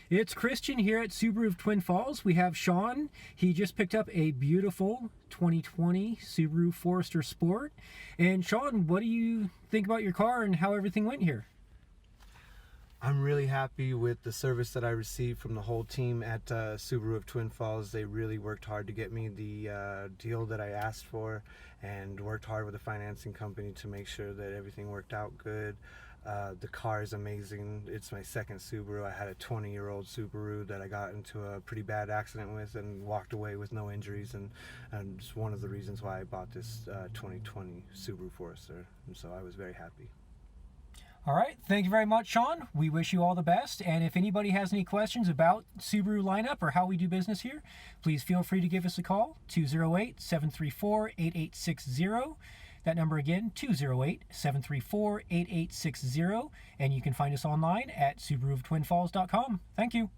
It's Christian here at Subaru of Twin Falls. We have Sean. He just picked up a beautiful 2020 Subaru Forester Sport. And Sean, what do you think about your car and how everything went here? I'm really happy with the service that I received from the whole team at Subaru of Twin Falls. They really worked hard to get me the deal that I asked for, and worked hard with the financing company to make sure that everything worked out good. The car is amazing. It's my second Subaru. I had a 20-year-old Subaru that I got into a pretty bad accident with and walked away with no injuries, and it's one of the reasons why I bought this 2020 Subaru Forester, and so I was very happy. All right, thank you very much, Sean. We wish you all the best. And if anybody has any questions about Subaru lineup or how we do business here, please feel free to give us a call, 208-734-8860. That number again, 208-734-8860. And you can find us online at SubaruofTwinFalls.com. Thank you.